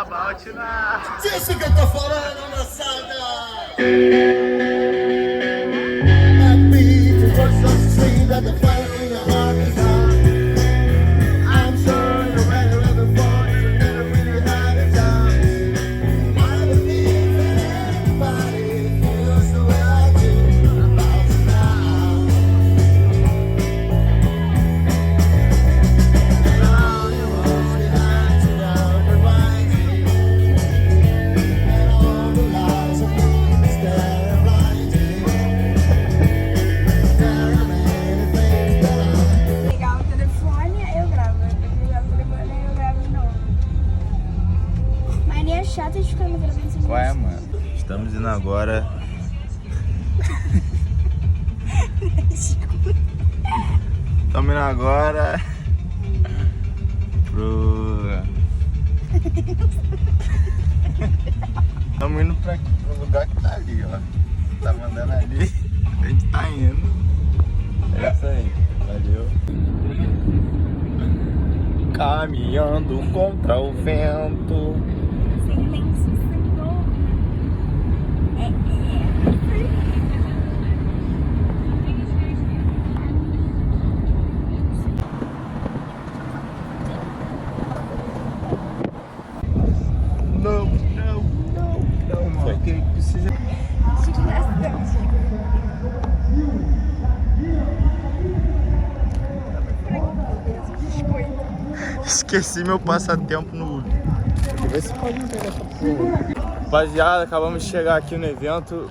about now. Disso que eu tô falando, moçada. Chata de ficar me gravando sem Ué, mano, estamos indo agora. Estamos indo agora pro. Estamos indo pro lugar que tá ali, ó. Tá mandando ali, a gente tá indo. É isso aí, valeu. Caminhando contra o vento. Não, mano. Foi que precisa. Esqueci meu passatempo no. Vê se pode pegar essa porra. Rapaziada, acabamos de chegar aqui no evento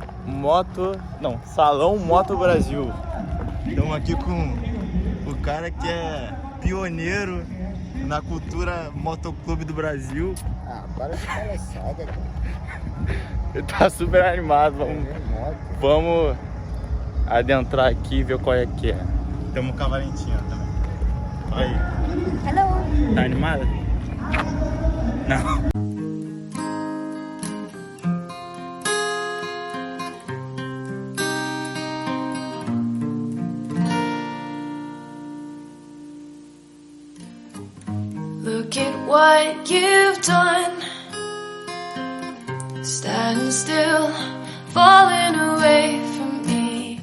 Salão Moto Brasil. Estamos aqui com o cara que é pioneiro na cultura motoclube do Brasil. Ah, para de palhaçada, cara. Ele tá super animado, vamos adentrar aqui e ver qual é que é. Temos com a Valentina também. Olha aí. Hello. Tá animada? Não. Look at what you've done. Standing still, falling away from me.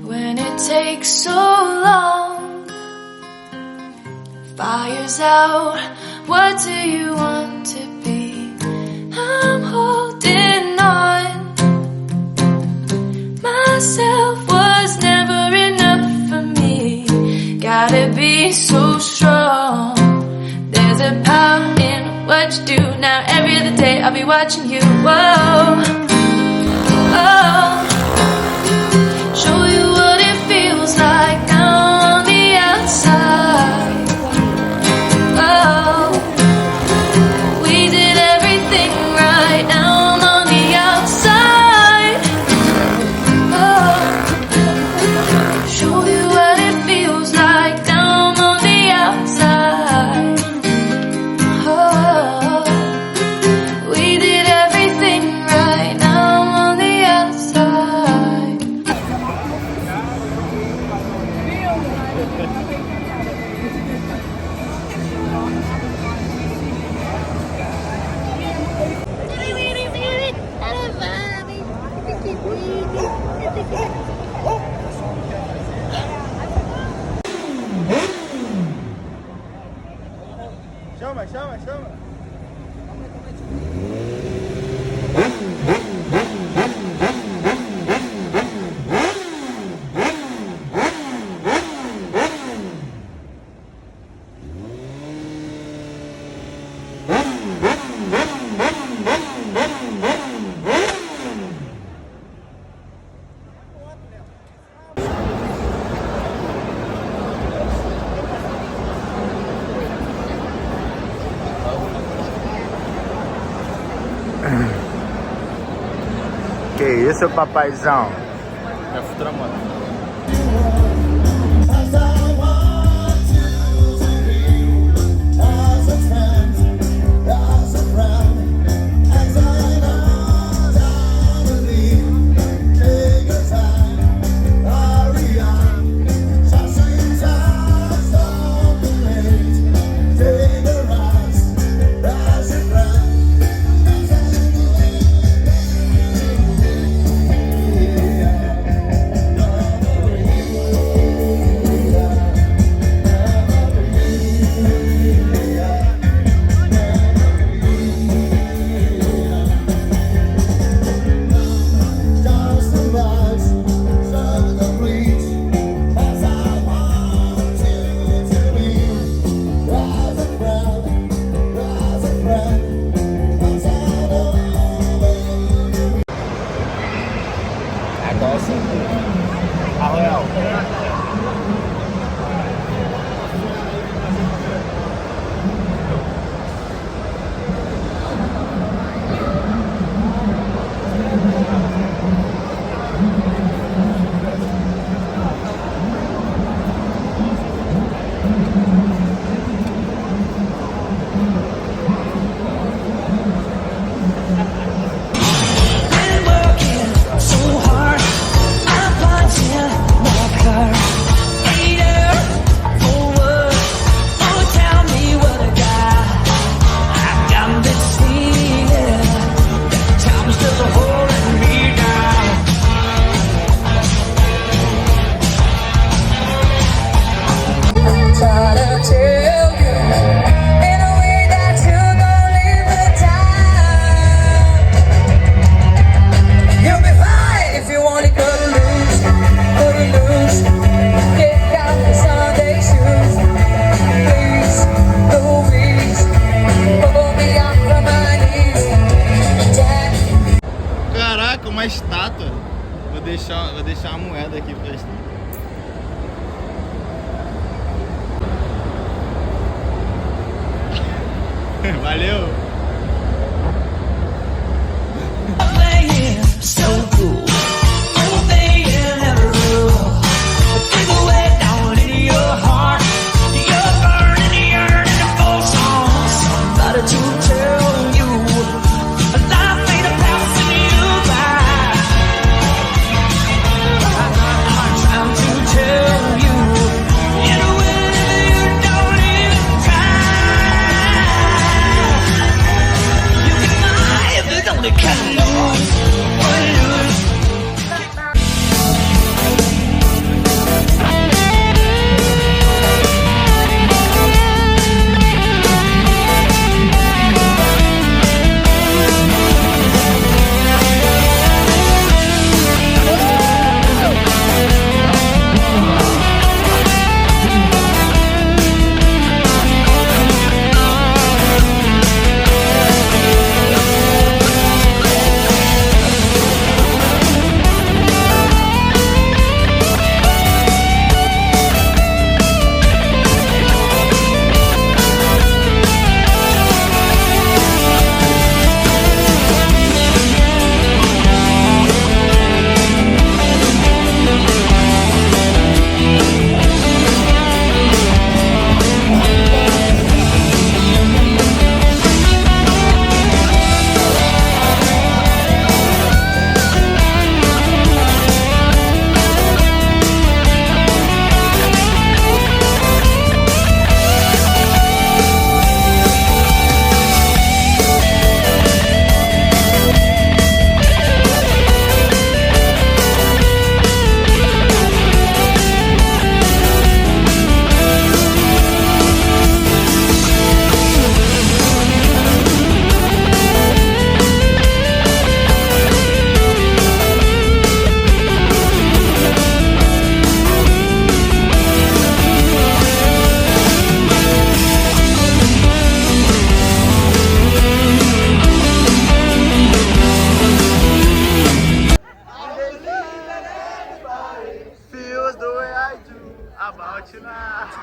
When it takes so long, fire's out. What do you want to be? I'm holding on. Myself was never enough for me. Gotta be so strong. There's a power in what you do. Now every other day I'll be watching you. Whoa, oh. Show you what it feels like now on the outside. Oh, we did everything right. Now I'm on the outside. Oh, show you what it feels like. Now I'm on the outside. Oh, we did everything right. Now I'm on the outside. Chama. Que isso, papaizão? Minha futura mãe. Valeu!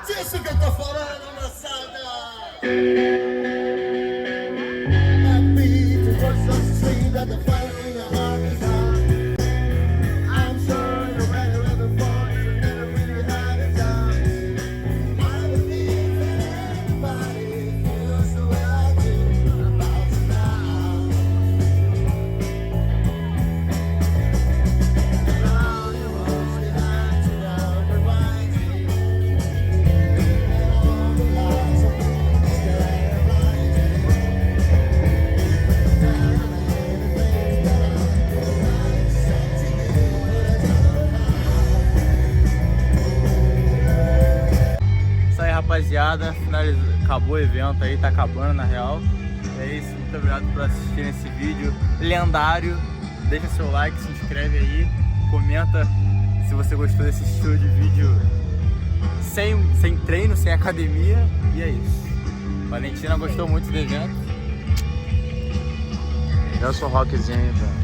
Disso que eu tô falando, moçada! Rapaziada, acabou o evento aí, tá acabando na real. É isso, muito obrigado por assistir esse vídeo lendário. Deixa seu like, se inscreve aí, comenta se você gostou desse estilo de vídeo sem treino, sem academia. E é isso. Valentina gostou muito do evento. Eu sou rockzinho aí, velho.